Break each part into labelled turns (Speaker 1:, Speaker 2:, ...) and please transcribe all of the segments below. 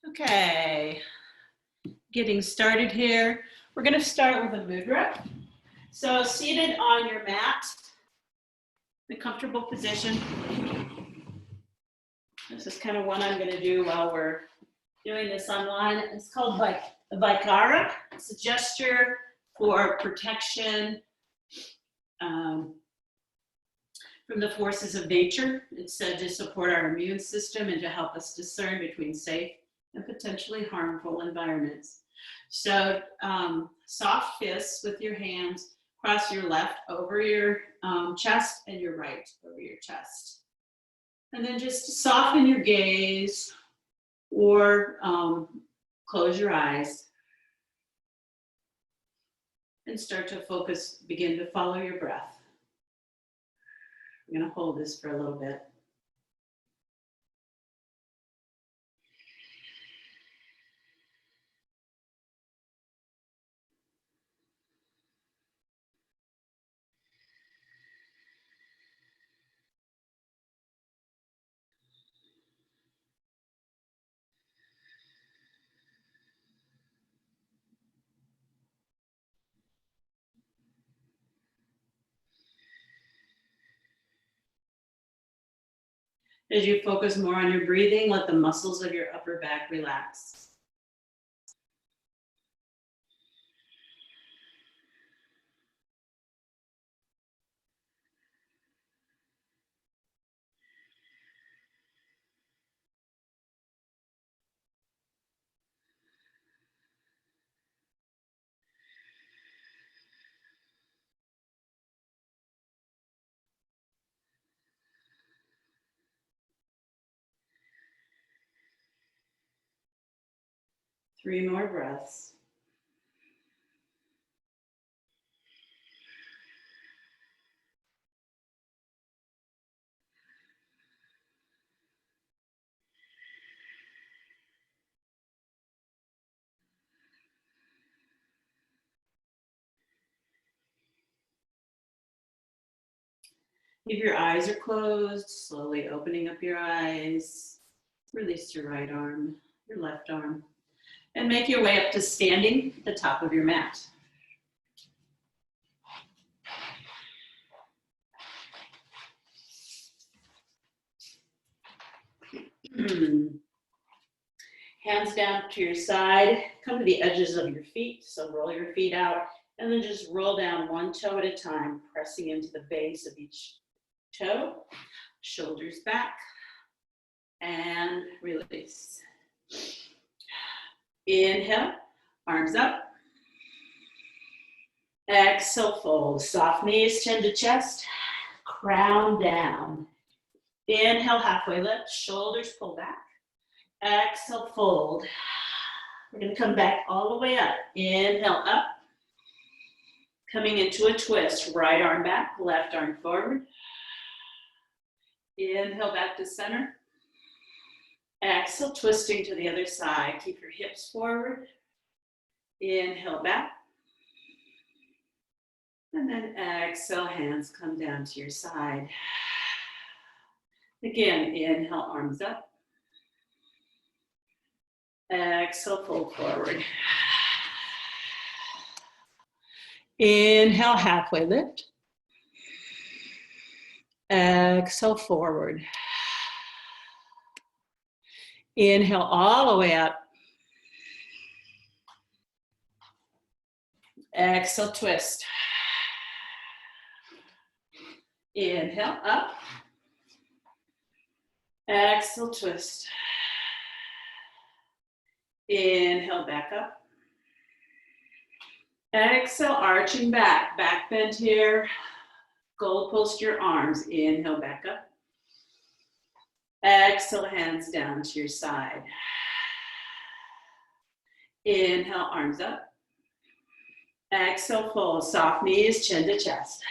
Speaker 1: Okay, getting started here. We're going to start with a mudra. So seated on your mat, in a comfortable position. This is kind of what I'm going to do while we're doing this online. It's called Vaikara. It's a gesture for protection from the forces of nature. It's said to support our immune system and to help us discern between safe and potentially harmful environments. So soft fists with your hands, cross your left over your chest and your right over your chest. And then just soften your gaze or close your eyes and start to focus, begin to follow your breath. I'm going to hold this for a little bit. As you focus more on your breathing, let the muscles of your upper back relax. Three more breaths. If your eyes are closed, slowly opening up your eyes, release your right arm, your left arm, and make your way up to standing at the top of your mat. Hands down to your side, come to the edges of your feet, so roll your feet out, and then just roll down one toe at a time, pressing into the base of each toe, shoulders back, and release. Inhale, arms up. Exhale, fold. Soft knees, chin to chest, crown down. Inhale, halfway lift, shoulders pull back. Exhale, fold. We're going to come back all the way up. Inhale, up. Coming into a twist, right arm back, left arm forward. Inhale, back to center. Exhale, twisting to the other side. Keep your hips forward. Inhale, back. And then exhale, hands come down to your side. Again, inhale, arms up. Exhale, fold forward. Inhale, halfway lift. Exhale, forward. Inhale all the way up. Exhale, twist. Inhale, up. Exhale, twist. Inhale, back up. Exhale, arching back. Back bend here. Goalpost your arms. Inhale, back up. Exhale, hands down to your side. Inhale, arms up. Exhale, fold. Soft knees, chin to chest.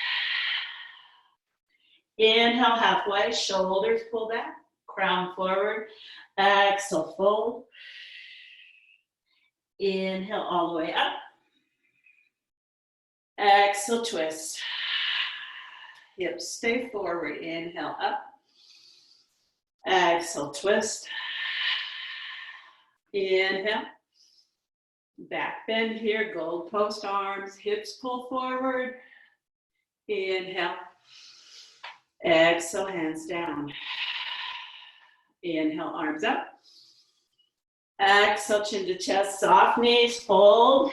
Speaker 1: Inhale, halfway. Shoulders pull back. Crown forward. Exhale, fold. Inhale, all the way up. Exhale, twist. Hips stay forward. Inhale, up. Exhale, twist. Inhale. Back bend here, gold post arms, hips pull forward. Inhale. Exhale, hands down. Inhale, arms up. Exhale, chin to chest, soft knees, fold.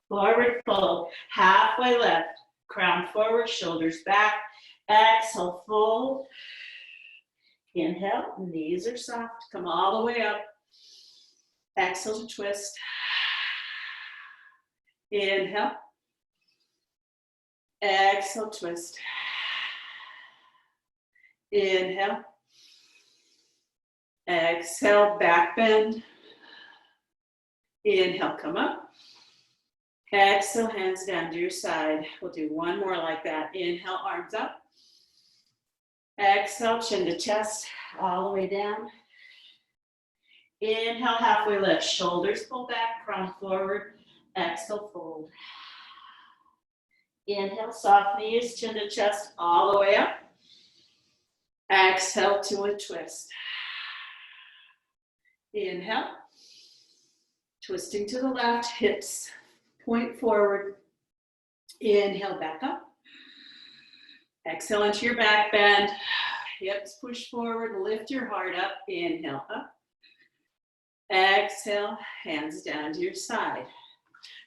Speaker 1: Forward fold, halfway left, crown forward, shoulders back. Exhale, fold. Inhale, knees are soft, come all the way up. Exhale to twist. Inhale. Exhale, twist. Inhale. Exhale, back bend. Inhale, come up. Exhale, hands down to your side. We'll do one more like that. Inhale, arms up. Exhale, chin to chest, all the way down. Inhale, halfway lift, shoulders pull back, crown forward. Exhale, fold. Inhale, soft knees, chin to chest, all the way up. Exhale to a twist. Inhale. Twisting to the left, hips point forward. Inhale, back up. Exhale into your back bend. Hips push forward, lift your heart up. Inhale, up. Exhale, hands down to your side.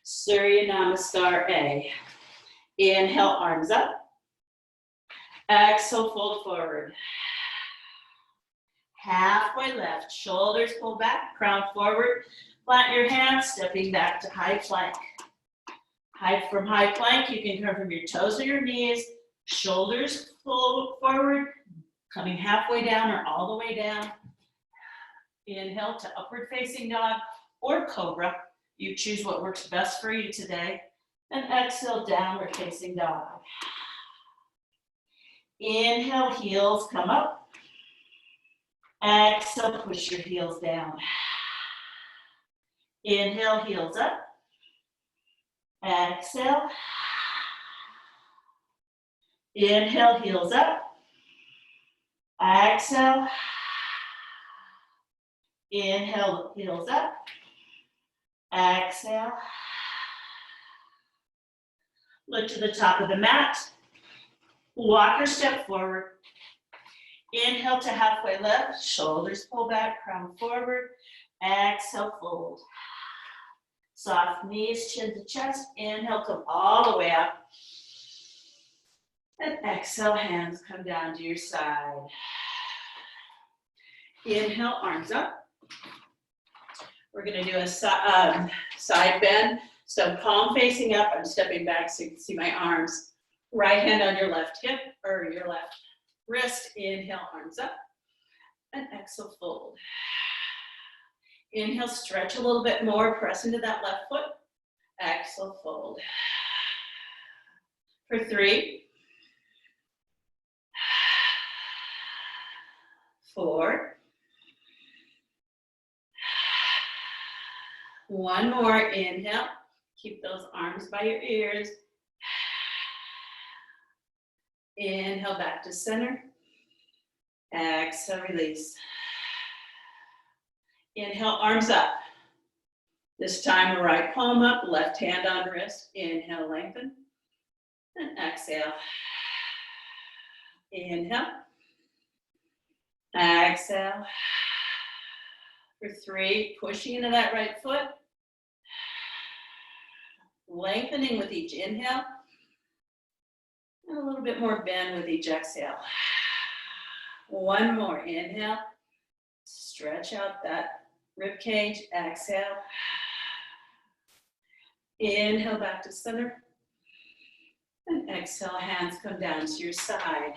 Speaker 1: Surya Namaskar A. Inhale, arms up. Exhale, fold forward. Halfway left, shoulders pull back, crown forward. Flatten your hands, stepping back to high plank. From high plank, you can come from your toes or your knees, shoulders pull forward, coming halfway down or all the way down. Inhale to upward facing dog or cobra. You choose what works best for you today. And exhale, downward facing dog. Inhale, heels come up. Exhale, push your heels down. Inhale, heels up. Exhale. Inhale, heels up. Exhale. Inhale, heels up. Exhale. Look to the top of the mat. Walk or step forward. Inhale to halfway left, shoulders pull back, crown forward. Exhale, fold. Soft knees, chin to chest. Inhale, come all the way up. And exhale, hands come down to your side. Inhale, arms up. We're going to do a side bend. So palm facing up, I'm stepping back so you can see my arms. Right hand on your left hip or your left wrist. Inhale, arms up. And exhale, fold. Inhale, stretch a little bit more, press into that left foot. Exhale, fold. For 3, 4. One more, inhale. Keep those arms by your ears. Inhale, back to center. Exhale, release. Inhale, arms up. This time, right palm up, left hand on wrist. Inhale, lengthen. And exhale. Inhale. Exhale. For 3, pushing into that right foot. Lengthening with each inhale. And a little bit more bend with each exhale. One more, inhale. Stretch out that rib cage, exhale. Inhale, back to center. And exhale, hands come down to your side.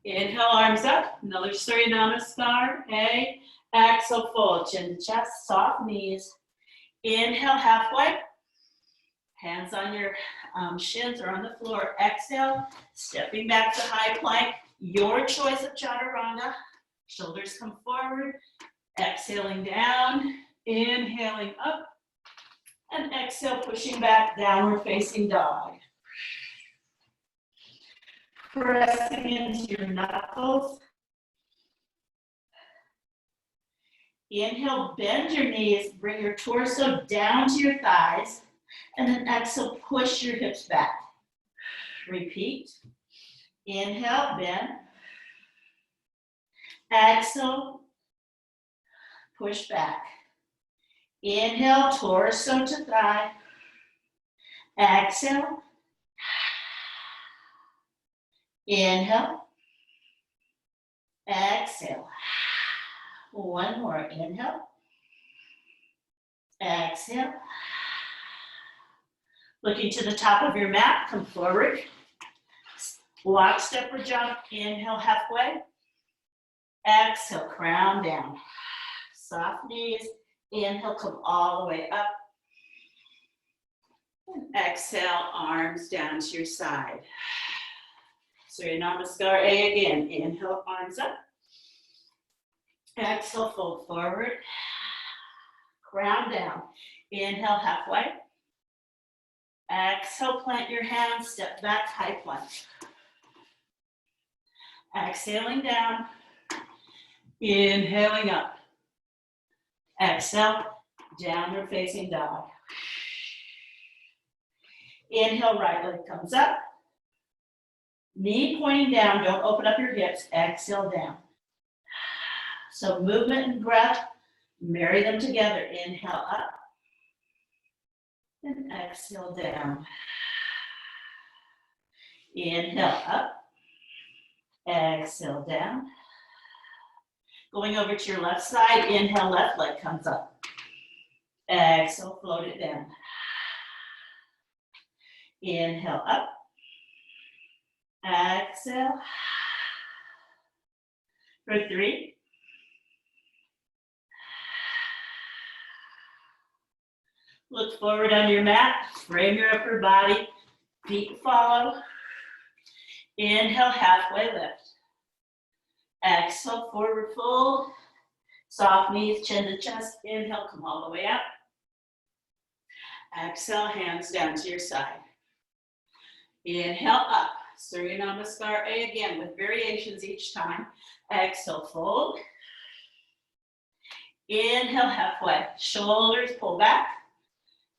Speaker 1: Inhale, arms up. Another Surya Namaskar. A. Exhale, fold, chin to chest, soft knees. Inhale, halfway. Hands on your shins or on the floor. Exhale, stepping back to high plank. Your choice of chaturanga. Shoulders come forward. Exhaling down. Inhaling up. And exhale, pushing back, downward facing dog. Pressing into your knuckles.
Speaker 2: Inhale, bend your knees, bring your torso down to your thighs, and then exhale, push your hips back. Repeat. Inhale, bend. Exhale, push back. Inhale, torso to thigh. Exhale. Inhale. Exhale. One more. Inhale. Exhale. Looking to the top of your mat, come forward. Walk, step, or jump. Inhale, halfway. Exhale, crown down. Soft knees. Inhale, come all the way up. And exhale, arms down to your side. Surya Namaskar A again. Inhale, arms up. Exhale, fold forward. Crown down. Inhale, halfway. Exhale, plant your hands, step back, high plank. Exhaling down. Inhaling up. Exhale, downward facing dog. Inhale, right leg comes up. Knee pointing down, don't open up your hips. Exhale down. So movement and breath, marry them together. Inhale up. And exhale down. Inhale up. Exhale down. Going over to your left side. Inhale, left leg comes up. Exhale, float it down. Inhale up. Exhale. For 3. Look forward on your mat. Frame your upper body. Feet follow. Inhale, halfway lift. Exhale, forward fold. Soft knees, chin to chest. Inhale, come all the way up. Exhale, hands down to your side. Inhale, up. Surya Namaskar A again with variations each time. Exhale, fold. Inhale, halfway. Shoulders pull back.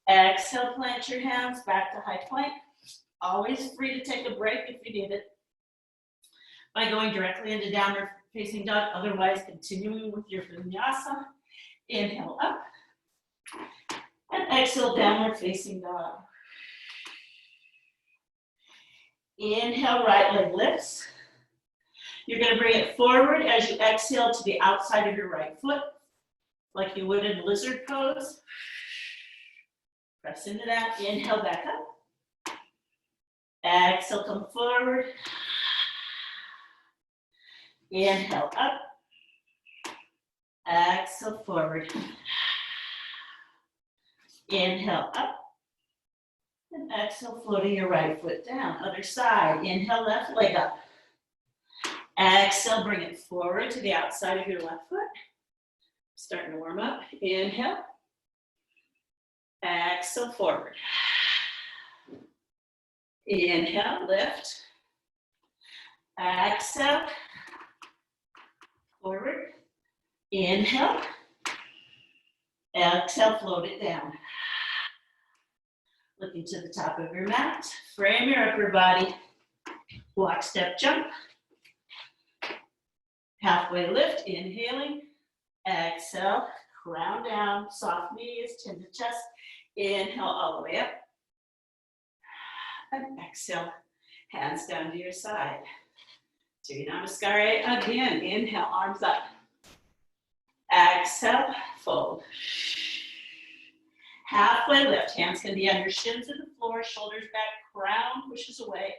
Speaker 2: Exhale, plant your hands back to high plank. Always free to take a break if you need it by going directly into downward facing dog. Otherwise, continuing with your vinyasa. Inhale up. And exhale, downward facing dog. Inhale, right leg lifts. You're going to bring it forward as you exhale to the outside of your right foot, like you would in lizard pose. Press into that. Inhale, back up. Exhale, come forward. Inhale, up. Exhale, forward. Inhale, up. And exhale, floating your right foot down. Other side. Inhale, left leg up. Exhale, bring it forward to the outside of your left foot. Starting to warm up. Inhale. Exhale, forward. Inhale, lift. Exhale, forward. Inhale. Exhale, float it down. Looking to the top of your mat. Frame your upper body. Walk, step, jump. Halfway lift, inhaling. Exhale, crown down, soft knees, chin to chest. Inhale all the way up. And exhale, hands down to your side. Surya Namaskar again. Inhale, arms up. Exhale, fold. Halfway lift. Hands can be on your shins or the floor, shoulders back, crown pushes away.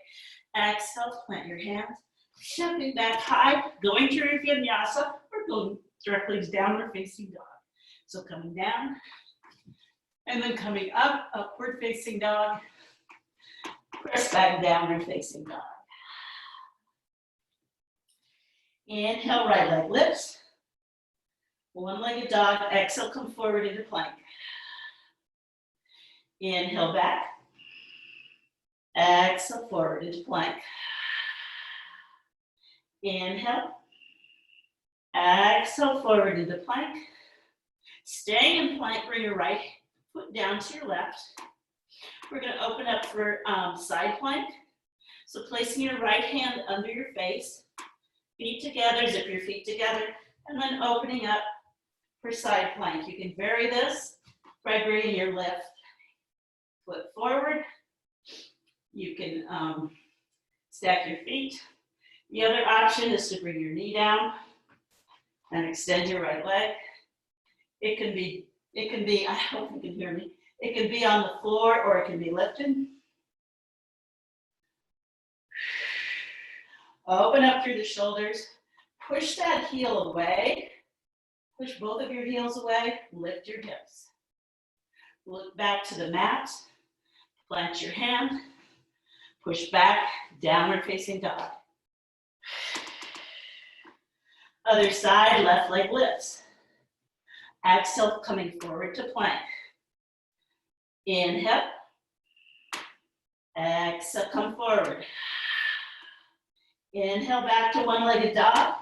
Speaker 2: Exhale, plant your hands. Stepping back high, going to your vinyasa, or going directly to downward facing dog. So coming down, and then coming up, upward facing dog. Press back, downward facing dog. Inhale, right leg lifts. One-legged dog. Exhale, come forward into plank. Inhale, back. Exhale, forward into plank. Inhale. Exhale, forward into plank. Staying in plank, bring your right foot down to your left. We're going to open up for side plank. So placing your right hand under your face, feet together, zip your feet together, and then opening up for side plank. You can vary this by bringing your left foot forward. You can stack your feet. The other option is to bring your knee down and extend your right leg. It can be, I hope you can hear me. It can be on the floor or it can be lifted. Open up through the shoulders. Push that heel away. Push both of your heels away. Lift your hips. Look back to the mat. Plant your hand. Push back, downward facing dog. Other side, left leg lifts. Exhale, coming forward to plank. Inhale. Exhale, come forward. Inhale, back to one-legged dog.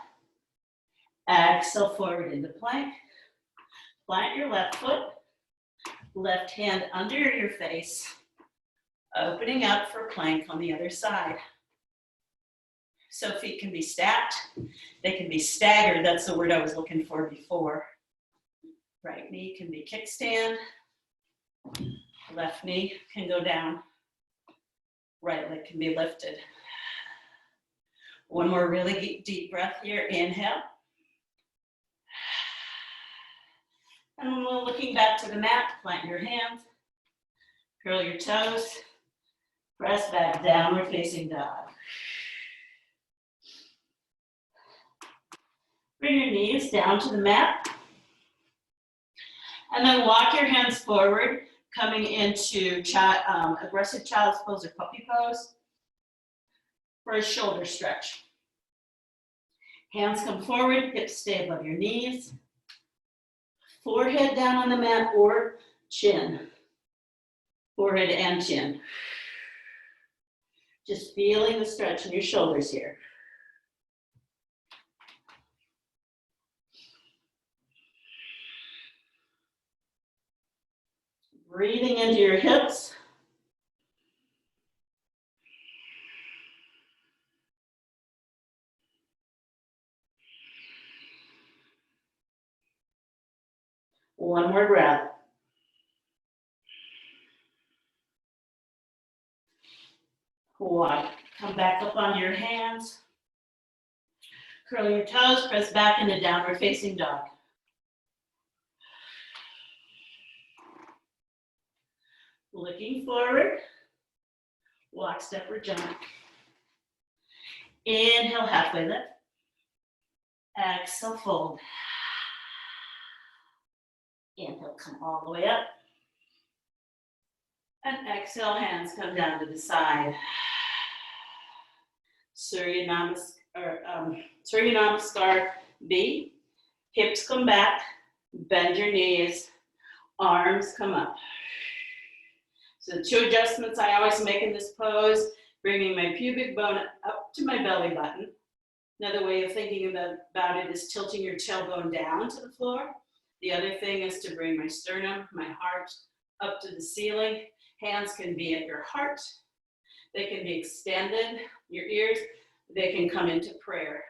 Speaker 2: Exhale, forward into plank. Plant your left foot. Left hand under your face. Opening up for plank on the other side. So feet can be stacked. They can be staggered. That's the word I was looking for before. Right knee can be kickstand. Left knee can go down. Right leg can be lifted. One more really deep breath here. Inhale. And when we're looking back to the mat, plant your hands. Curl your toes. Press back, downward facing dog. Bring your knees down to the mat. And then walk your hands forward, coming into aggressive child's pose or puppy pose for a shoulder stretch. Hands come forward, hips stay above your knees. Forehead down on the mat or chin. Forehead and chin. Just feeling the stretch in your shoulders here. Breathing into your hips. One more breath. Walk. Come back up on your hands. Curl your toes, press back into downward facing dog. Looking forward. Walk, step, or jump. Inhale, halfway lift. Exhale, fold. Inhale, come all the way up. And exhale, hands come down to the side. Surya Namaskar B. Hips come back. Bend your knees. Arms come up. So the two adjustments I always make in this pose, bringing my pubic bone up to my belly button. Another way of thinking about it is tilting your tailbone down to the floor. The other thing is to bring my sternum, my heart, up to the ceiling. Hands can be at your heart. They can be extended, your ears. They can come into prayer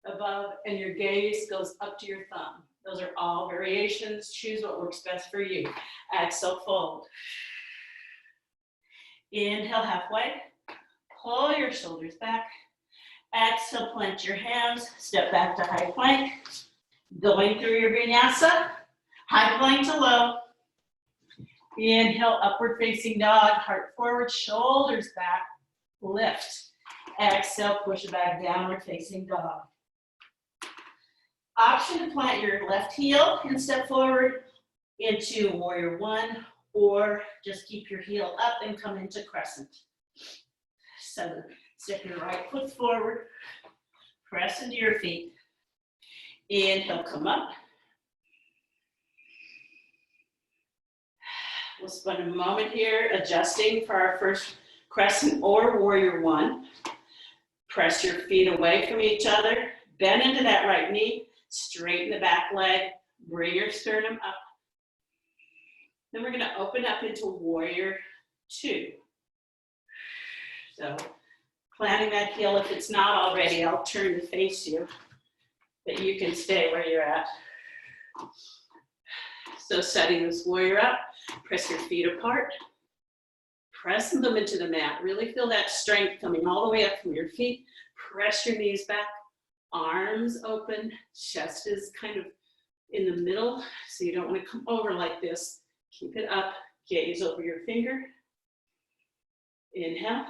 Speaker 2: above, and your gaze goes up to your thumb. Those are all variations. Choose what works best for you. Exhale, fold. Inhale, halfway. Pull your shoulders back. Exhale, plant your hands. Step back to high plank. Going through your vinyasa. High plank to low. Inhale, upward facing dog. Heart forward, shoulders back. Lift. Exhale, push back, downward facing dog. Option to plant your left heel and step forward into warrior one, or just keep your heel up and come into crescent. So step your right foot forward, press into your feet. Inhale, come up. We'll spend a moment here adjusting for our first crescent or warrior one. Press your feet away from each other. Bend into that right knee. Straighten the back leg.
Speaker 1: Bring your sternum up. Then we're gonna open up into warrior two. So planting that heel, if it's not already, I'll turn to face you, but you can stay where you're at. So setting this warrior up, press your feet apart, press them into the mat. Really feel that strength coming all the way up from your feet. Press your knees back, arms open, chest is kind of in the middle, so you don't want to come over like this. Keep it up, gaze over your finger. Inhale.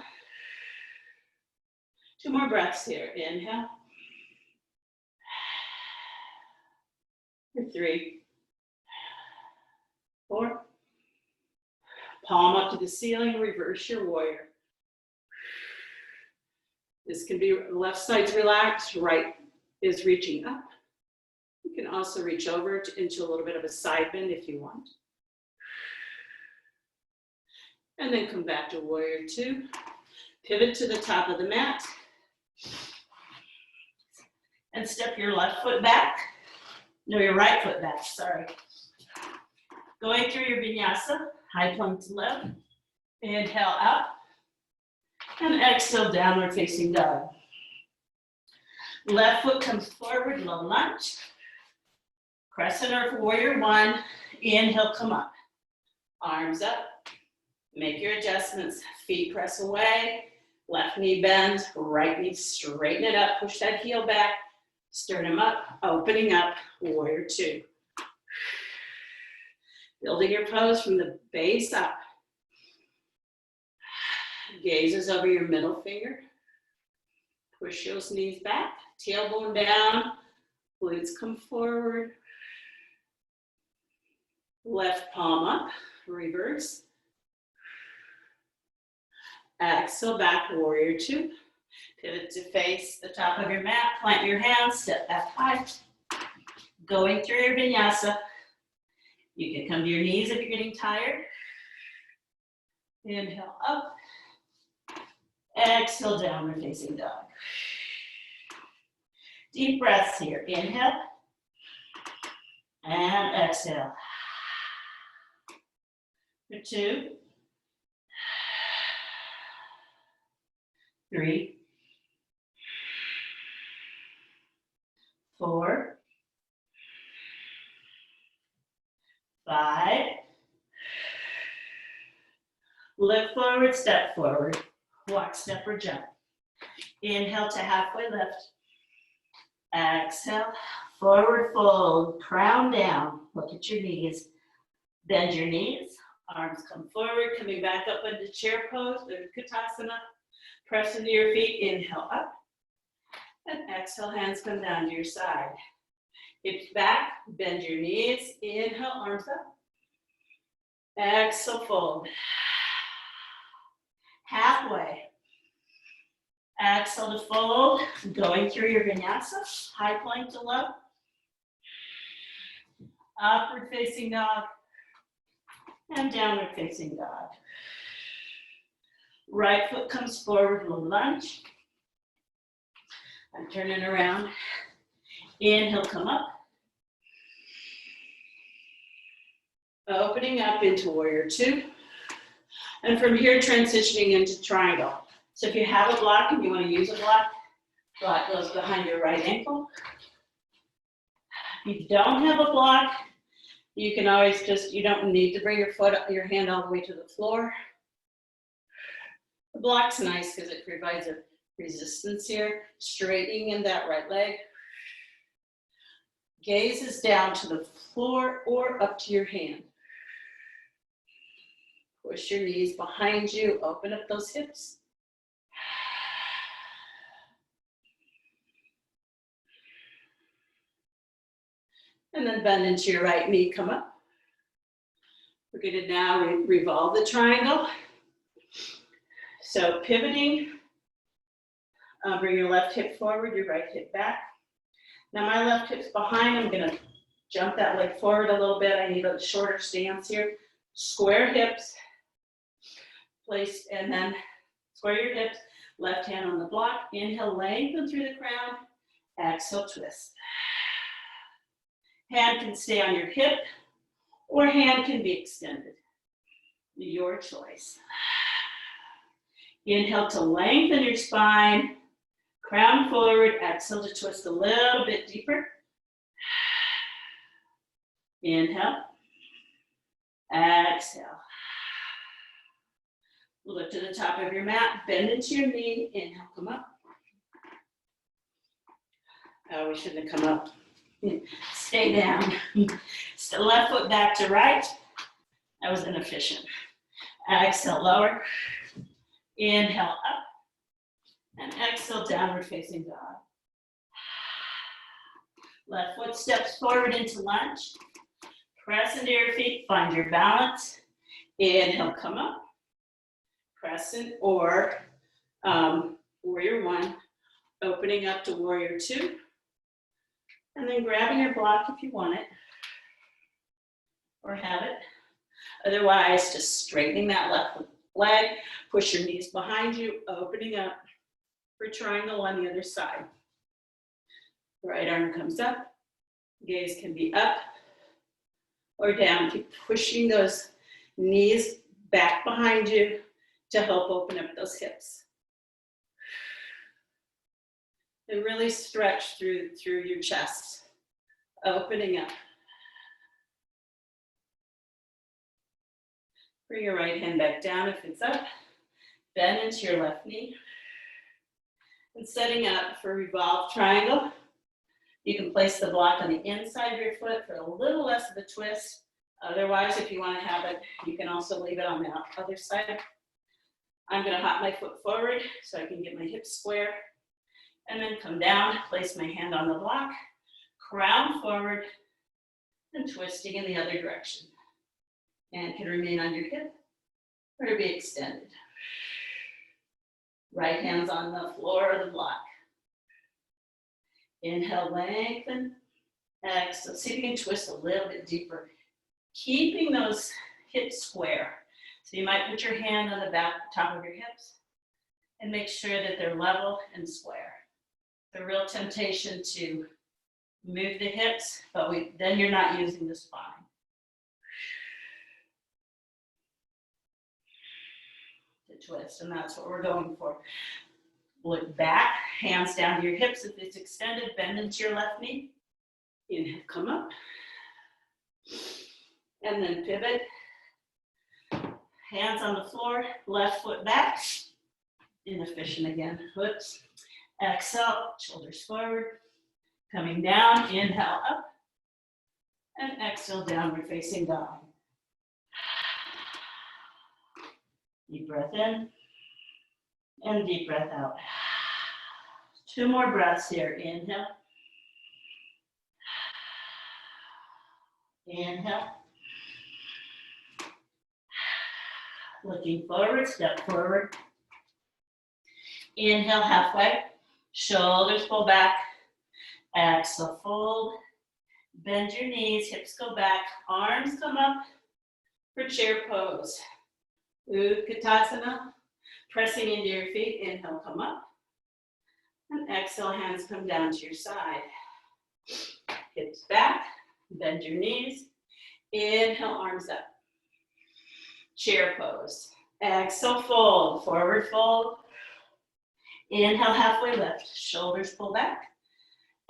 Speaker 1: 2 more breaths here. Inhale. 3, 4. Palm up to the ceiling, reverse your warrior. This can be left side's relaxed, right is reaching up. You can also reach over into a little bit of a side bend if you want. And then come back to warrior two. Pivot to the top of the mat.
Speaker 2: And step your left foot back. No, your right foot back, sorry. Going through your vinyasa, high plank to left. Inhale up. And exhale, downward facing dog. Left foot comes forward, low lunge. Crescent or warrior one. Inhale, come up.
Speaker 1: Arms up. Make your adjustments. Feet press away. Left knee bend. Right knee straighten it up. Push that heel back. Sternum up. Opening up. Warrior two. Building your pose from the base up. Gazes over your middle finger. Push those knees back. Tailbone down. Glutes come forward. Left palm up. Reverse. Exhale back, warrior two. Pivot to face the top of your mat. Plant your hands, step back high. Going through your vinyasa. You can come to your knees if you're getting tired. Inhale up. Exhale, downward facing dog. Deep breaths here. Inhale. And exhale. For 2. 3. 4. 5. Lift forward, step forward. Walk, step, or jump. Inhale to halfway lift. Exhale, forward fold, crown down. Look at your knees. Bend your knees. Arms come forward, coming back up into chair pose, Utkatasana. Press into your feet, inhale up. And exhale, hands come down to your side. Hips back, bend your knees. Inhale, arms up. Exhale, fold. Halfway. Exhale to fold, going through your vinyasa, high plank to low. Upward facing dog, and downward facing dog. Right foot comes forward, low lunge. I'm turning around. Inhale, come up. Opening up into warrior two. And from here, transitioning into triangle. So if you have a block and you want to use a block goes behind your right ankle. If you don't have a block, you can always you don't need to bring your hand all the way to the floor. The block's nice because it provides a resistance here. Straightening in that right leg. Gaze is down to the floor or up to your hand. Push your knees behind you, open up those hips. And then bend into your right knee, come up. We're going to now revolve the triangle. So pivoting, bring your left hip forward, your right hip back. Now my left hip's behind, I'm going to jump that leg forward a little bit. I need a shorter stance here. Square hips. Place and then square your hips, left hand on the block. Inhale, lengthen through the crown. Exhale, twist.
Speaker 2: Hand can stay on your hip or hand can be extended. Your choice. Inhale to lengthen your spine. Crown forward. Exhale to twist a little bit deeper. Inhale. Exhale. Look to the top of your mat. Bend into your knee. Inhale, come up. Oh, we shouldn't have come up. Stay down. So left foot back to right. That was inefficient. Exhale, lower. Inhale, up. And exhale, downward facing dog. Left foot steps forward into lunge. Press into your feet, find your balance. Inhale, come up. Crescent or warrior one. Opening up to warrior two. And then grabbing your block if you want it. Or have it. Otherwise, just straightening that left leg. Push your knees behind you, opening up for triangle on the other side. Right arm comes up. Gaze can be up or down. Keep pushing those knees back behind you to help open up those hips. And really stretch through your chest, opening up. Bring your right hand back down if it's up. Bend into your left knee. And setting up for revolved triangle. You can place the block on the inside of your foot for a little less of a twist. Otherwise, if you want to have it, you can also leave it on the other side. I'm going to hop my foot forward so I can get my hips square. And then come down, place my hand on the block, crown forward, and twisting in the other direction. And can remain on your hip or be extended. Right hand's on the floor of the block. Inhale, lengthen. Exhale, see if you can twist a little bit deeper. Keeping those hips square. So you might put your hand on the top of your hips and make sure that they're level and square. The real temptation to move the hips, but then you're not using the spine. To twist, and that's what we're going for. Look back, hands down to your hips. If it's extended, bend into your left knee. Inhale, come up. And then pivot. Hands on the floor, left foot back. Inefficient again. Whoops. Exhale, shoulders forward. Coming down, inhale up. And exhale, downward facing dog. Deep breath in. And deep breath out. 2 more breaths here. Inhale. Inhale. Looking forward, step forward. Inhale, halfway. Shoulders pull back. Exhale, fold. Bend your knees, hips go back. Arms come up for chair pose. Utkatasana. Pressing into your feet. Inhale, come up. And exhale, hands come down to your side. Hips back. Bend your knees. Inhale, arms up. Chair pose. Exhale, fold. Forward fold. Inhale, halfway lift. Shoulders pull back.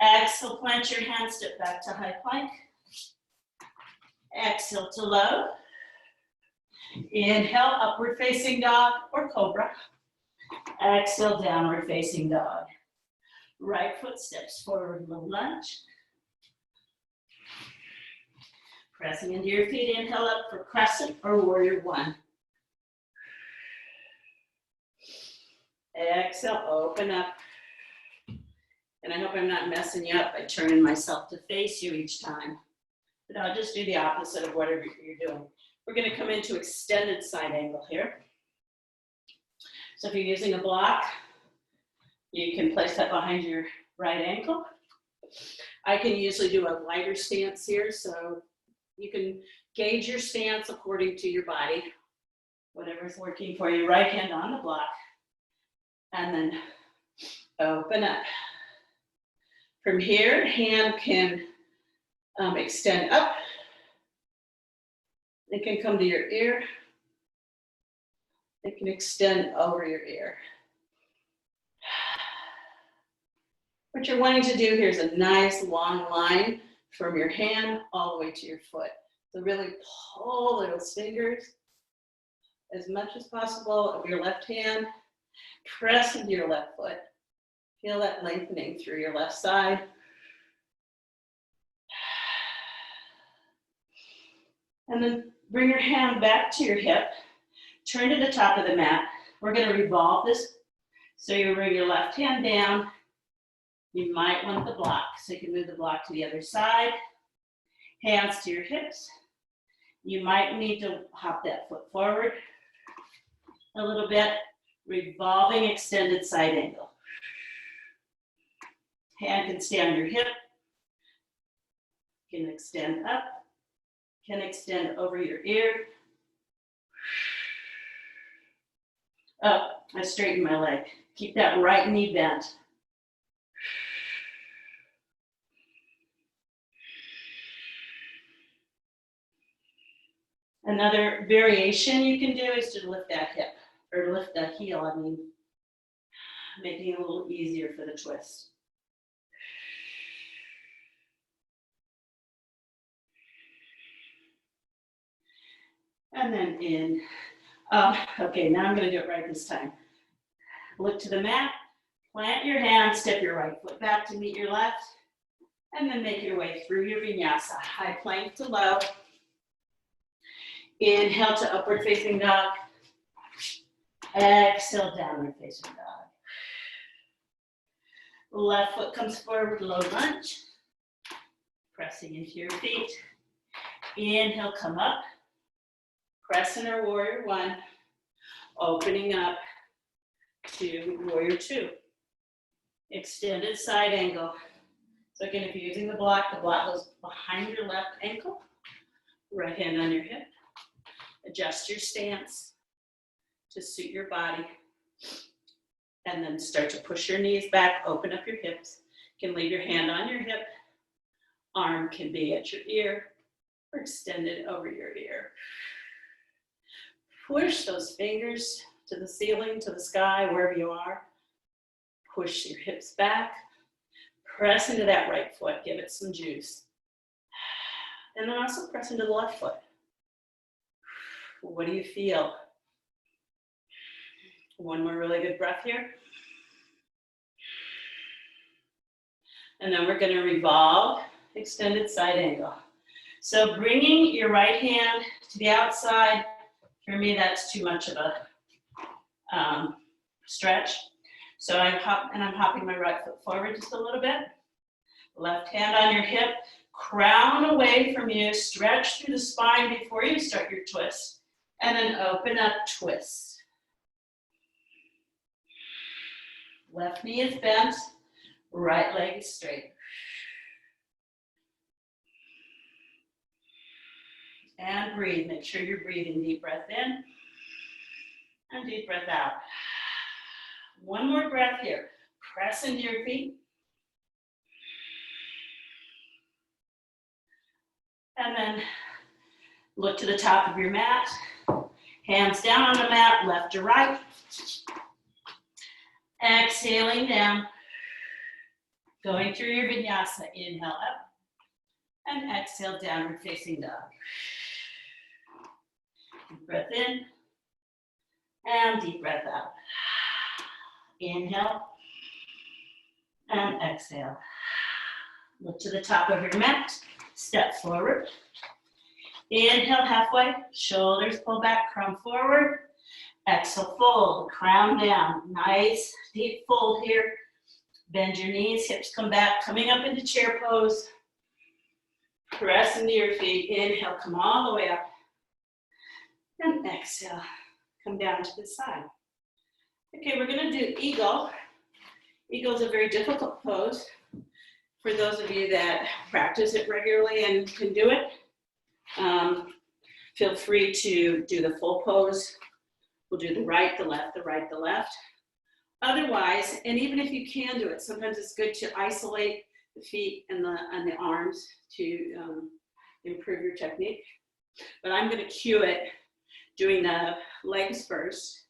Speaker 2: Exhale, plant your hands, step back to high plank. Exhale to low. Inhale, upward facing dog or cobra. Exhale, downward facing dog. Right foot steps forward, low lunge. Pressing into your feet, inhale up for crescent or warrior one. Exhale, open up. And I hope I'm not messing you up by turning myself to face you each time. But I'll just do the opposite of whatever you're doing. We're going to come into extended side angle here. So if you're using a block, you can place that behind your right ankle. I can usually do a lighter stance here, so you can gauge your stance according to your body, whatever's working for you. Right hand on the block, and then open up. From here, hand can
Speaker 1: Extend up. It can come to your ear. It can extend over your ear. What you're wanting to do here is a nice long line from your hand all the way to your foot. So really pull those fingers as much as possible of your left hand. Press into your left foot. Feel that lengthening through your left side. And then bring your hand back to your hip. Turn to the top of the mat. We're going to revolve this. So you bring your left hand down. You might want the block. So you can move the block to the other side. Hands to your hips. You might need to hop that foot forward a little bit. Revolving extended side angle. Hand can stay on your hip. Can extend up. Can extend over your ear. Oh, I straightened my leg. Keep that right knee bent. Another variation you can do is to lift that hip, or lift that heel, I mean, making it a little easier for the twist. And then in. Okay, now I'm going to do it right this time. Look to the mat, plant your hand, step your right foot back to meet your left, and then make your way through your vinyasa. High plank to low. Inhale to upward facing dog. Exhale, downward facing dog. Left foot comes forward, low lunge. Pressing into your feet. Inhale, come up. Crescent or warrior one. Opening up to warrior two. Extended side angle. So again, if you're using the block goes behind your left ankle. Right hand on your hip. Adjust your stance to suit your body. And then start to push your knees back, open up your hips. You can leave your hand on your hip. Arm can be at your ear or extended over your ear. Push those fingers to the ceiling, to the sky, wherever you are. Push your hips back. Press into that right foot. Give it some juice. And then also press into the left foot. What do you feel? One more really good breath here. And then we're going to revolve, extended side angle. So bringing your right hand to the outside, for me that's too much of a stretch. So I'm hopping my right foot forward just a little bit. Left hand on your hip, crown away from you, stretch through the spine before you start your twist. And then open up, twist. Left knee is bent, right leg is straight. And breathe, make sure you're breathing. Deep breath in and deep breath out. One more breath here. Press into your feet. And then look to the top of your mat. Hands down on the mat, left to right. Exhaling down. Going through your vinyasa. Inhale up. And exhale, downward facing dog. Deep breath in. And deep breath out. Inhale. And exhale. Look to the top of your mat. Step forward. Inhale halfway, shoulders pull back, crown forward. Exhale, fold, crown down. Nice deep fold here. Bend your knees, hips come back, coming up into chair pose. Press into your feet. Inhale, come all the way up. And exhale, come down to the side. Okay, we're gonna do eagle. Eagle is a very difficult pose. For those of you that practice it regularly and can do it, feel free to do the full pose. We'll do the right, the left, the right, the left. Otherwise, and even if you can do it, sometimes it's good to isolate the feet and the arms to improve your technique. But I'm going to cue it doing the legs first,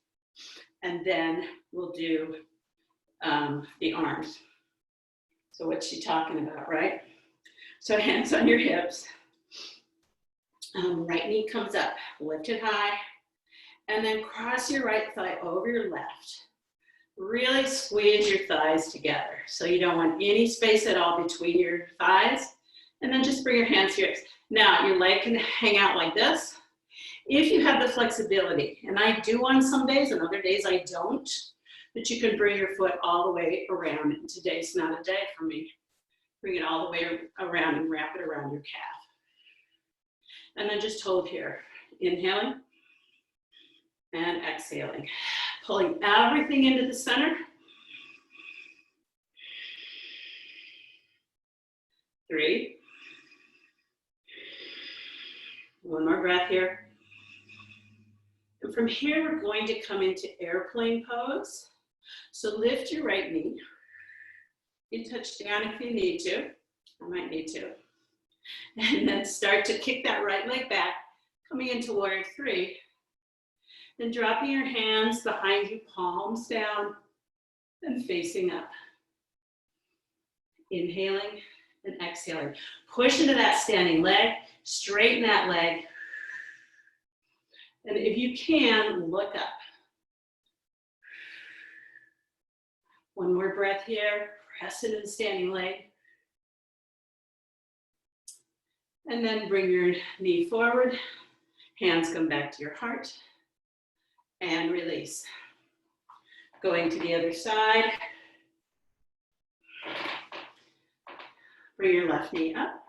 Speaker 1: and then we'll do the arms. So what's she talking about, right? So hands on your hips. Right knee comes up, lift it high, and then cross your right thigh over your left. Really squeeze your thighs together. So you don't want any space at all between your thighs. And then just bring your hands to your hips. Now, your leg can hang out like this. If you have the flexibility, and I do on some days, and other days I don't, but you can bring your foot all the way around. And today's not a day for me. Bring it all the way around and wrap it around your calf. And then just hold here. Inhaling and exhaling. Pulling everything into the center. 3. One more breath here. And from here, we're going to come into airplane pose. So lift your right knee. You touch down if you need to. I might need to. And then start to kick that right leg back, coming into warrior 3. Then dropping your hands behind you, palms down, and facing up. Inhaling and exhaling. Push into that standing leg, straighten that leg. And if you can, look up. One more breath here, press into the standing leg. And then bring your knee forward, hands come back to your heart, and release. Going to the other side. Bring your left knee up.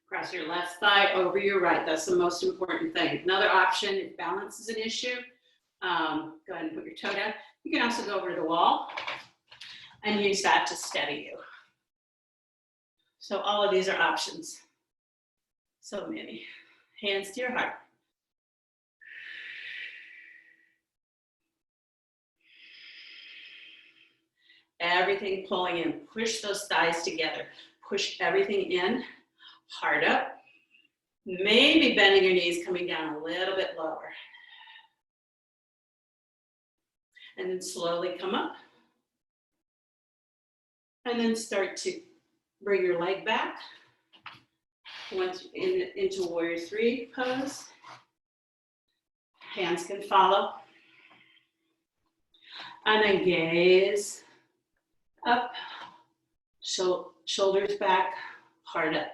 Speaker 1: Cross your left thigh over your right. That's the most important thing. Another option, if balance is an issue, go ahead and put your toe down. You can also go over to the wall and use that to steady you. So all of these are options. So many. Hands to your heart. Everything pulling in. Push those thighs together. Push everything in. Heart up. Maybe bending your knees, coming down a little bit lower. And then slowly come up. And then start to bring your leg back. Once into warrior 3 pose. Hands can follow. And then gaze up, shoulders back, heart up.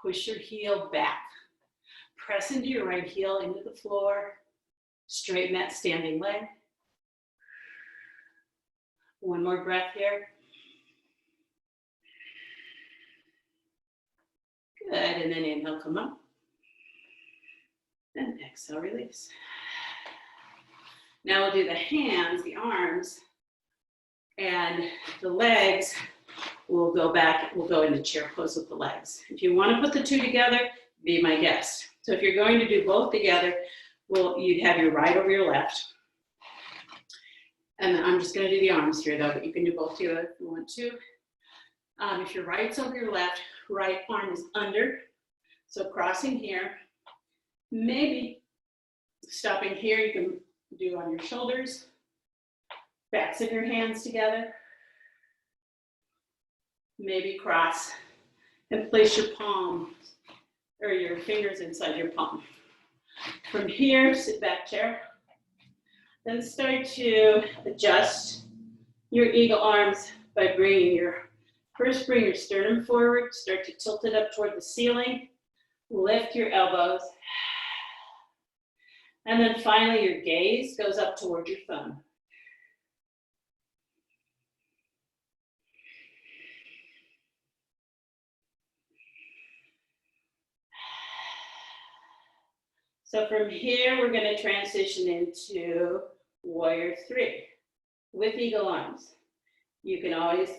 Speaker 1: Push your heel back. Press into your right heel into the floor. Straighten that standing leg. One more breath here. Good, and then inhale, come up. And exhale, release. Now we'll do the hands, the arms, and the legs. We'll go back, we'll go into chair pose with the legs. If you want to put the two together, be my guest. So if you're going to do both together, you'd have your right over your left. And I'm just going to do the arms here though, but you can do both too if you want to. If your right's over your left, right arm is under. So crossing here, maybe stopping here, you can do on your shoulders, backs of your hands together. Maybe cross and place your palm or your fingers inside your palm. From here, sit back chair. Then start to adjust your eagle arms by bring your sternum forward, start to tilt it up toward the ceiling, lift your elbows, and then finally your gaze goes up toward your thumb. So from here, we're going to transition into warrior 3 with eagle arms. You can always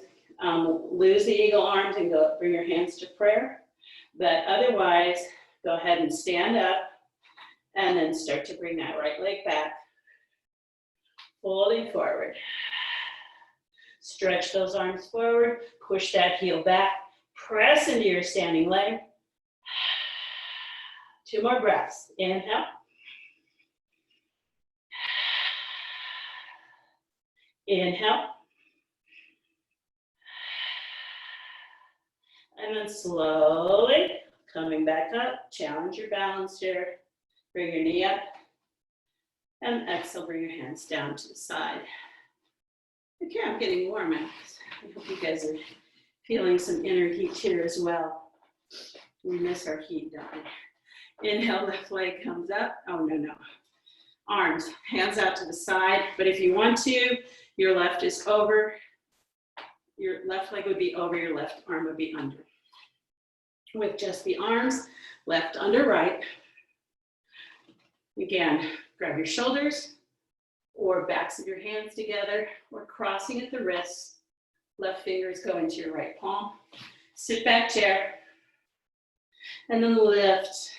Speaker 1: lose the eagle arms and bring your hands to prayer. But otherwise, go ahead and stand up and then start to bring that right leg back, folding forward.
Speaker 2: Stretch those arms forward, push that heel back, press into your standing leg. 2 more breaths. Inhale. Inhale. And then slowly coming back up, challenge your balance here. Bring your knee up. And exhale, bring your hands down to the side. Okay, I'm getting warm. I hope you guys are feeling some inner heat here as well. We miss our heat, don't we? Inhale, left leg comes up. Oh, no. Arms, hands out to the side. But if you want to, your left is over. Your left leg would be over, your left arm would be under. With just the arms, left under right. Again, grab your shoulders or backs of your hands together or crossing at the wrists. Left fingers go into your right palm. Sit back chair. And then lift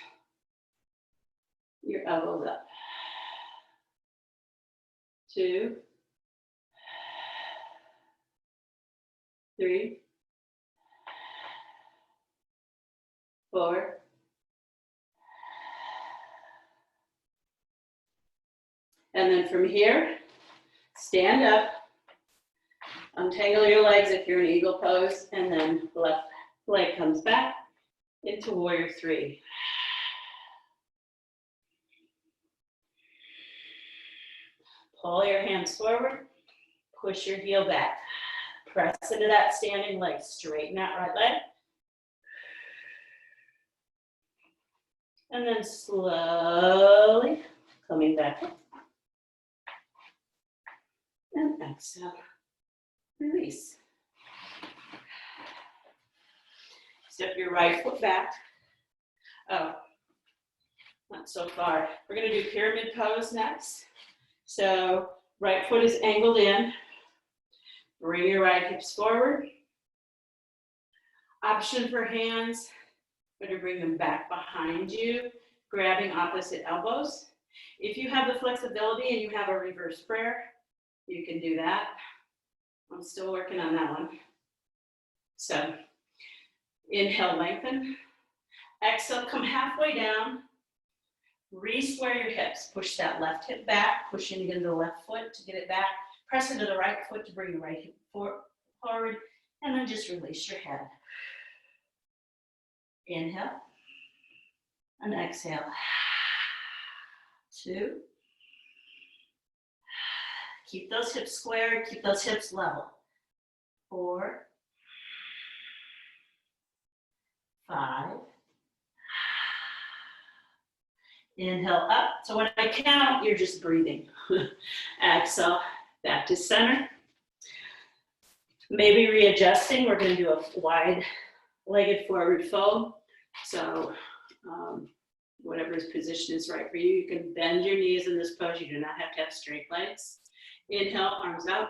Speaker 2: your elbows up. 2, 3, 4, and then from here, stand up, untangle your legs if you're in eagle pose, and then left leg comes back into warrior 3. Pull your hands forward, push your heel back. Press into that standing leg, straighten that right leg. And then slowly coming back up. And exhale, release. Step your right foot back. Oh, not so far. We're gonna do pyramid pose next. So right foot is angled in. Bring your right hips forward. Option for hands, we're going to bring them back behind you, grabbing opposite elbows. If you have the flexibility and you have a reverse prayer, you can do that. I'm still working on that one. So inhale, lengthen. Exhale, come halfway down. Re-square your hips. Push that left hip back, pushing into the left foot to get it back. Press into the right foot to bring the right hip forward, and then just release your head. Inhale, and exhale. 2. Keep those hips squared, keep those hips level. 4, 5. Inhale up. So when I count, you're just breathing. Exhale, back to center. Maybe readjusting. We're going to do a wide-legged forward fold. So whatever his position is right for you, you can bend your knees in this pose. You do not have to have straight legs. Inhale, arms out.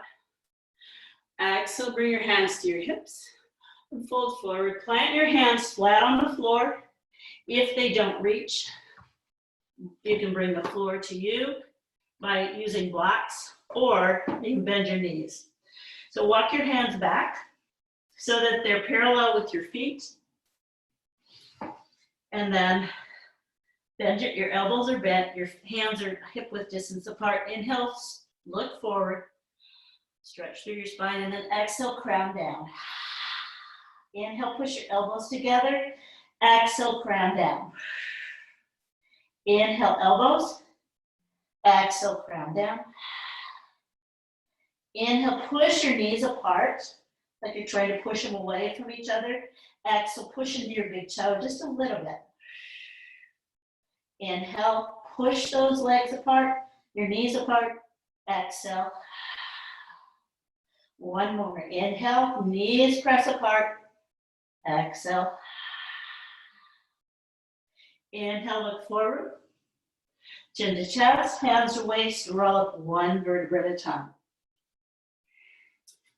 Speaker 2: Exhale, bring your hands to your hips and fold forward. Plant your hands flat on the floor. If they don't reach, you can bring the floor to you by using blocks, or you can bend your knees. So walk your hands back so that they're parallel with your feet. And then bend your elbows are bent, your hands are hip width distance apart. Inhale, look forward, stretch through your spine, and then exhale, crown down. Inhale, push your elbows together. Exhale, crown down. Inhale, elbows. Exhale, crown down. Inhale, push your knees apart, like you're trying to push them away from each other. Exhale, push into your big toe just a little bit. Inhale, push those legs apart, your knees apart. Exhale. One more. Inhale, knees press apart. Exhale. Inhale, look forward. Chin to chest, hands to waist, roll up one vertebra at a time.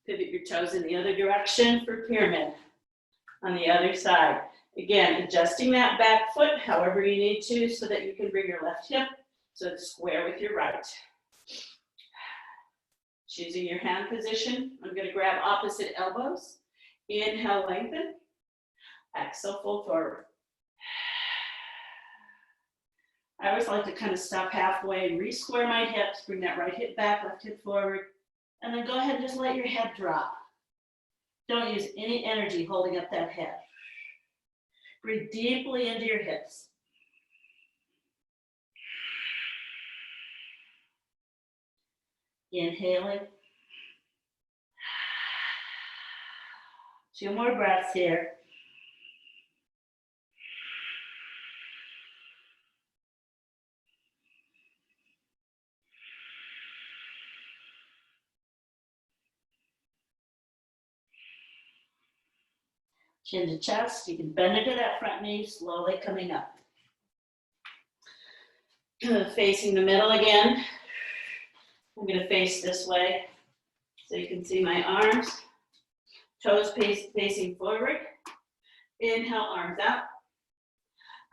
Speaker 2: Pivot your toes in the other direction for pyramid. On the other side. Again, adjusting that back foot however you need to so that you can bring your left hip so it's square with your right.
Speaker 1: Choosing your hand position, I'm going to grab opposite elbows. Inhale, lengthen. Exhale, fold forward. I always like to kind of stop halfway, re-square my hips, bring that right hip back, left hip forward, and then go ahead and just let your head drop. Don't use any energy holding up that head. Breathe deeply into your hips. Inhaling. 2 more breaths here. Chin to chest. You can bend into that front knee, slowly coming up. Facing the middle again. I'm going to face this way so you can see my arms. Toes facing forward. Inhale, arms out.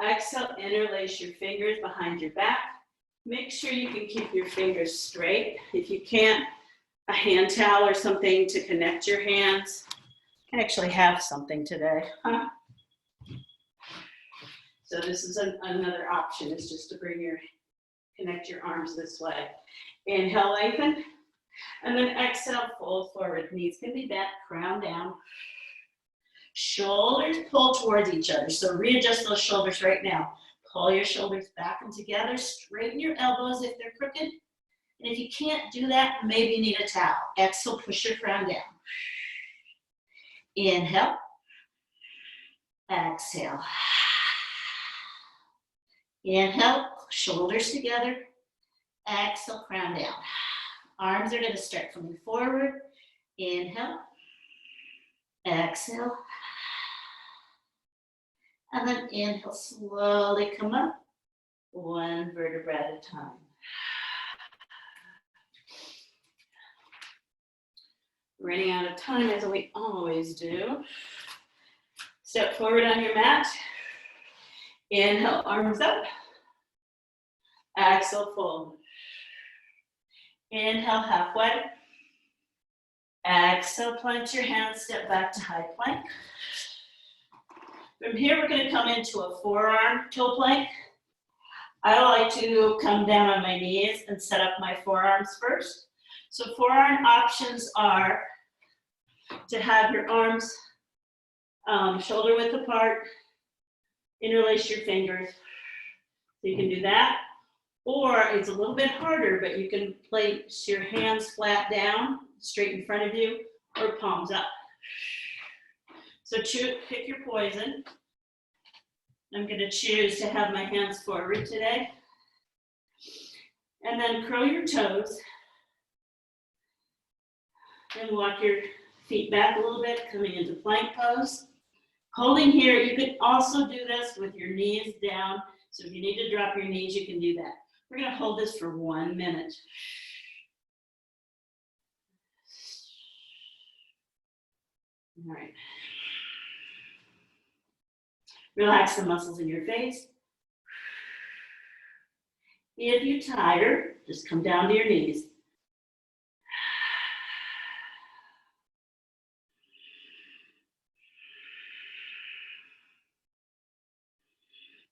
Speaker 1: Exhale, interlace your fingers behind your back. Make sure you can keep your fingers straight. If you can't, a hand towel or something to connect your hands. I actually have something today. So this is another option, is just to connect your arms this way. Inhale, lengthen. And then exhale, fold forward. Knees can be bent, crown down. Shoulders pull towards each other. So readjust those shoulders right now. Pull your shoulders back and together. Straighten your elbows if they're crooked. And if you can't do that, maybe you need a towel. Exhale, push your crown down. Inhale. Exhale. Inhale, shoulders together. Exhale, crown down. Arms are going to start coming forward. Inhale. Exhale. And then inhale, slowly come up. 1 vertebra at a time. Running out of time, as we always do. Step forward on your mat. Inhale, arms up. Exhale, fold. Inhale, halfway. Exhale, plant your hands, step back to high plank. From here, we're going to come into a forearm toe plank. I like to come down on my knees and set up my forearms first. So forearm options are to have your arms shoulder width apart, interlace your fingers. So you can do that. Or it's a little bit harder, but you can place your hands flat down, straight in front of you, or palms up. So pick your poison. I'm going to choose to have my hands forward today. And then curl your toes. And walk your feet back a little bit, coming into plank pose. Holding here, you could also do this with your knees down. So if you need to drop your knees, you can do that. We're going to hold this for 1 minute. All right. Relax the muscles in your face. If you're tired, just come down to your knees.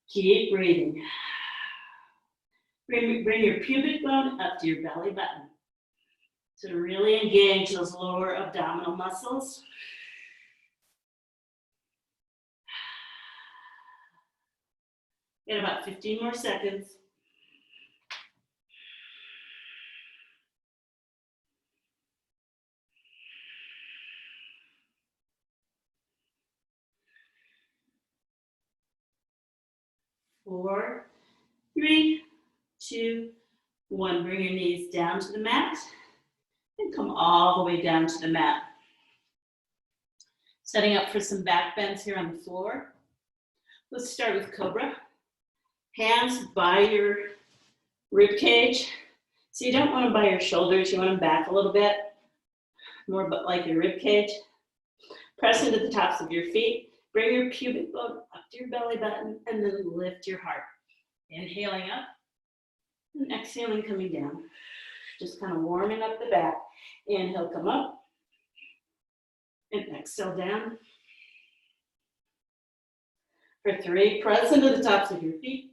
Speaker 1: Keep breathing. Bring your pubic bone up to your belly button. So really engage those lower abdominal muscles. Get about 15 more seconds. Four, 3, 2, 1. Bring your knees down to the mat and come all the way down to the mat. Setting up for some back bends here on the floor. Let's start with Cobra. Hands by your rib cage. So you don't want them by your shoulders, you want them back a little bit, more but like your rib cage. Press into the tops of your feet. Bring your pubic bone up to your belly button and then lift your heart. Inhaling up and exhaling coming down. Just kind of warming up the back.
Speaker 2: Inhale, come up. And exhale down. For 3, press into the tops of your feet.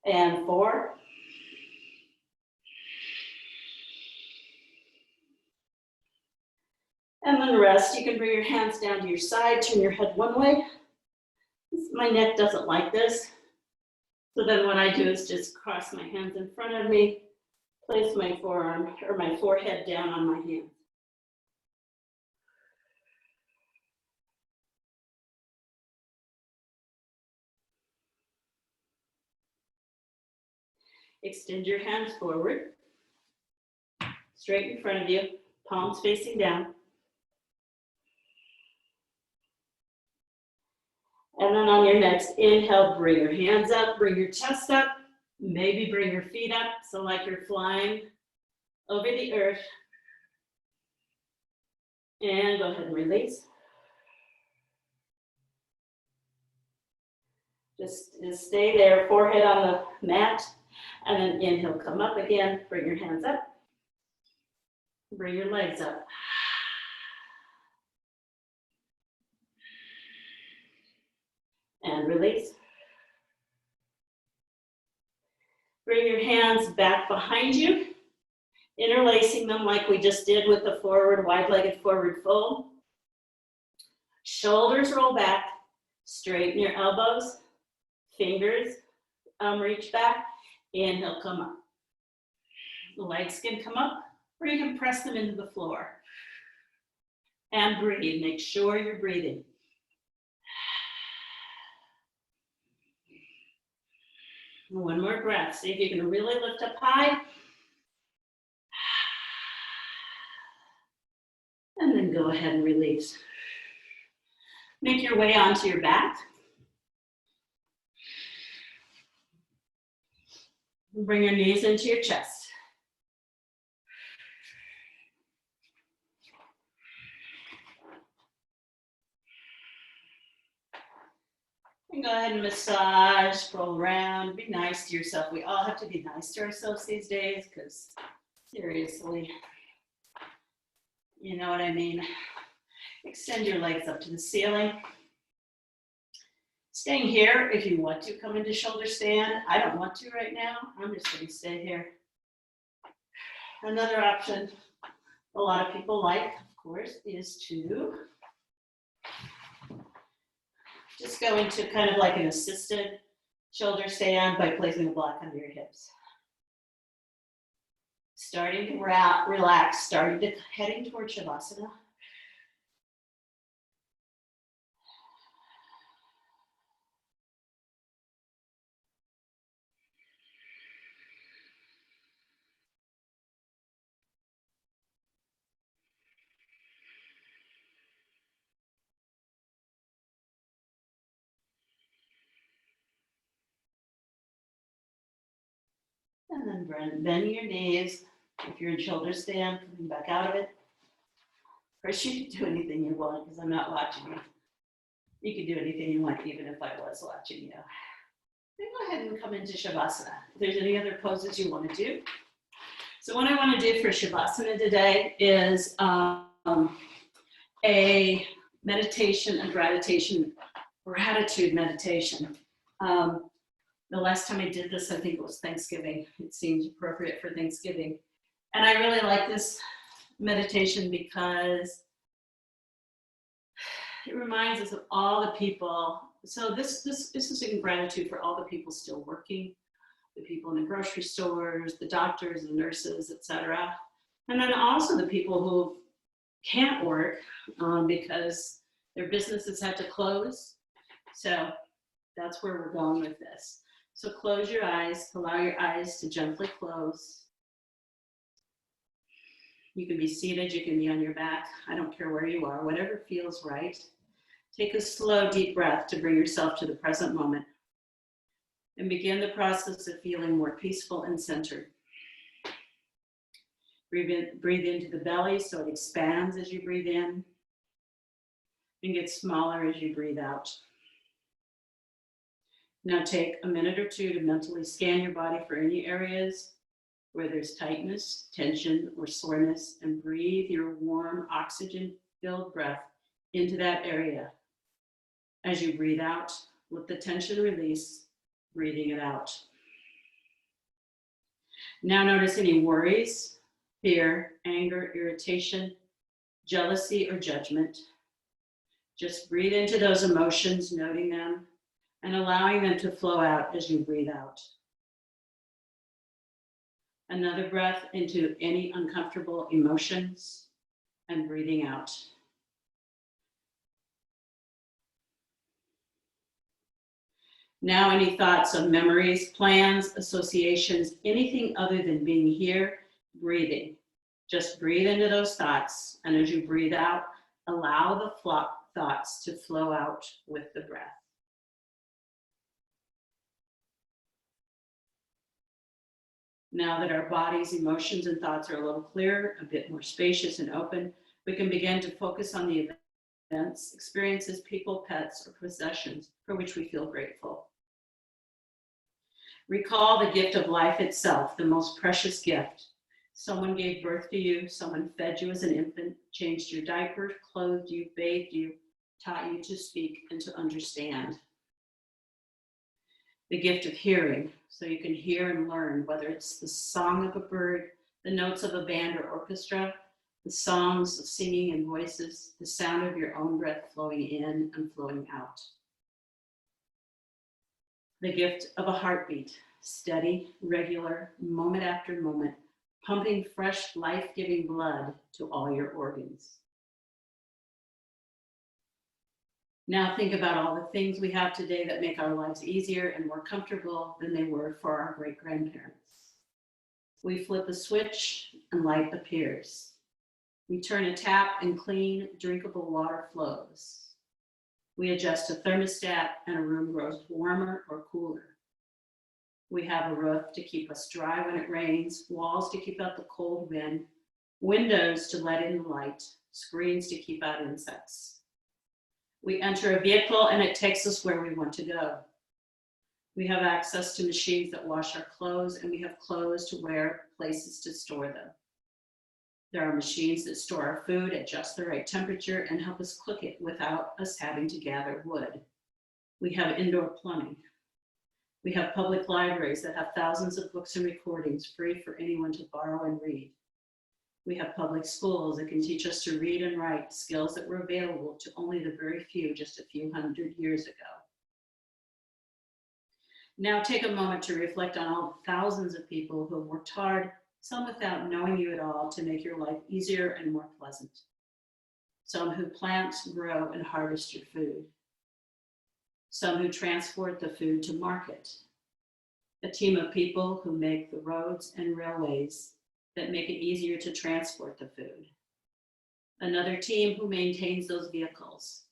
Speaker 2: And 4. And then rest. You can bring your hands down to your side, turn your head one way. My neck doesn't like this. So then what I do is just cross my hands in front of me, place my forearm or my forehead down on my hand. Extend your hands forward, straight in front of you, palms facing down. And then on your next inhale, bring your hands up, bring your chest up, maybe bring your feet up, so like you're flying over the earth. And go ahead and release. Just stay there, forehead on the mat. And then inhale, come up again, bring your hands up. Bring your legs up. And release. Bring your hands back behind you, interlacing them like we just did with the forward, wide-legged forward fold. Shoulders roll back, straighten your elbows, fingers reach back. Inhale, come up. The legs can come up, or you can press them into the floor. And breathe, make sure you're breathing. One more breath. See if you can really lift up high. And then go ahead and release. Make your way onto your back. Bring your knees into your chest. And go ahead and massage, roll around, be nice to yourself. We all have to be nice to ourselves these days because seriously, you know what I mean? Extend your legs up to the ceiling. Staying here if you want to come into shoulder stand. I don't want to right now. I'm just going to stay here. Another option a lot of people like, of course, is to just go into kind of like an assisted shoulder stand by placing a block under your hips. Starting to relax, heading towards Shavasana. And then bend your knees. If you're in shoulder stand, coming back out of it. Of course, you can do anything you want because I'm not watching you. You can do anything you want even if I was watching you. Then go ahead and come into Shavasana. If there's any other poses you want to do. So what I want to do for Shavasana today is a meditation, a gratitude meditation. The last time I did this, I think it was Thanksgiving. It seems appropriate for Thanksgiving. And I really like this meditation because it reminds us of all the people. So this is in gratitude for all the people still working, the people in the grocery stores, the doctors, the nurses, etc. And then also the people who can't work because their businesses had to close. So that's where we're going with this. So close your eyes, allow your eyes to gently close. You can be seated, you can be on your back. I don't care where you are, whatever feels right. Take a slow, deep breath to bring yourself to the present moment. And begin the process of feeling more peaceful and centered. Breathe into the belly so it expands as you breathe in. And gets smaller as you breathe out.
Speaker 1: Now take a minute or two to mentally scan your body for any areas where there's tightness, tension, or soreness, and breathe your warm, oxygen-filled breath into that area. As you breathe out, let the tension release, breathing it out. Now notice any worries, fear, anger, irritation, jealousy, or judgment. Just breathe into those emotions, noting them, and allowing them to flow out as you breathe out. Another breath into any uncomfortable emotions and breathing out. Now, any thoughts of memories, plans, associations, anything other than being here, breathing. Just breathe into those thoughts, and as you breathe out, allow the thoughts to flow out with the breath. Now that our bodies, emotions, and thoughts are a little clearer, a bit more spacious and open, we can begin to focus on the events, experiences, people, pets, or possessions for which we feel grateful. Recall the gift of life itself, the most precious gift. Someone gave birth to you, someone fed you as an infant, changed your diaper, clothed you, bathed you, taught you to speak and to understand. The gift of hearing, so you can hear and learn, whether it's the song of a bird, the notes of a band or orchestra, the songs of singing and voices, the sound of your own breath flowing in and flowing out. The gift of a heartbeat, steady, regular, moment after moment, pumping fresh, life-giving blood to all your organs. Now think about all the things we have today that make our lives easier and more comfortable than they were for our great-grandparents. We flip a switch and light appears. We turn a tap and clean, drinkable water flows. We adjust a thermostat and a room grows warmer or cooler. We have a roof to keep us dry when it rains, walls to keep out the cold wind, windows to let in the light, screens to keep out insects. We enter a vehicle and it takes us where we want to go. We have access to machines that wash our clothes, and we have clothes to wear, places to store them. There are machines that store our food at just the right temperature and help us cook it without us having to gather wood. We have indoor plumbing. We have public libraries that have thousands of books and recordings free for anyone to borrow and read. We have public schools that can teach us to read and write, skills that were available to only the very few just a few hundred years ago. Now take a moment to reflect on all the thousands of people who have worked hard, some without knowing you at all, to make your life easier and more pleasant. Some who plant, grow, and harvest your food. Some who transport the food to market. A team of people who make the roads and railways that make it easier to transport the food. Another team who maintains those vehicles.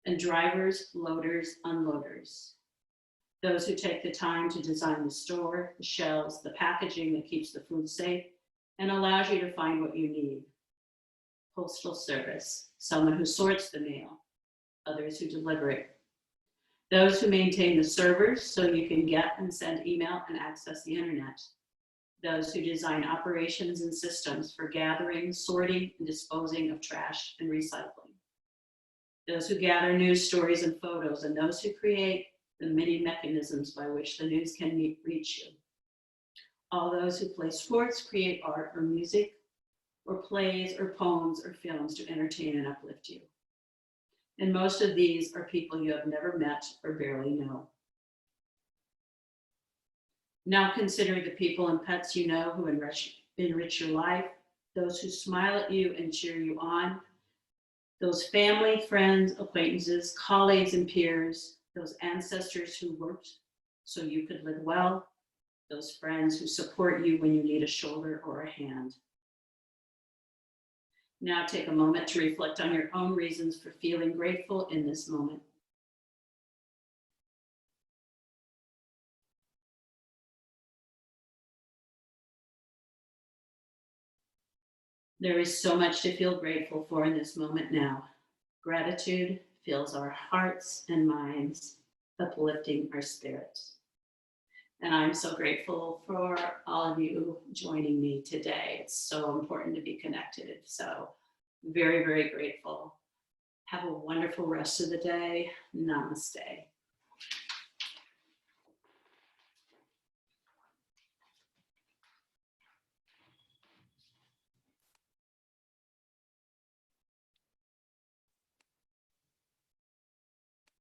Speaker 1: And drivers, loaders, unloaders. Those who take the time to design the store, the shelves, the packaging that keeps the food safe and allows you to find what you need. Postal service, someone who sorts the mail, others who deliver it. Those who maintain the servers so you can get and send email and access the internet. Those who design operations and systems for gathering, sorting, and disposing of trash and recycling. Those who gather news stories and photos, and those who create the many mechanisms by which the news can reach you. All those who play sports, create art or music, or plays or poems or films to entertain and uplift you. And most of these are people you have never met or barely know. Now consider the people and pets you know who enrich your life, those who smile at you and cheer you on, those family, friends, acquaintances, colleagues, and peers, those ancestors who worked so you could live well, those friends who support you when you need a shoulder or a hand. Now take a moment to reflect on your own reasons for feeling grateful in this moment. There is so much to feel grateful for in this moment now. Gratitude fills our hearts and minds. uplifting our spirits. And I'm so grateful for all of you joining me today. It's so important to be connected. So very, very grateful. Have a wonderful rest of the day. Namaste.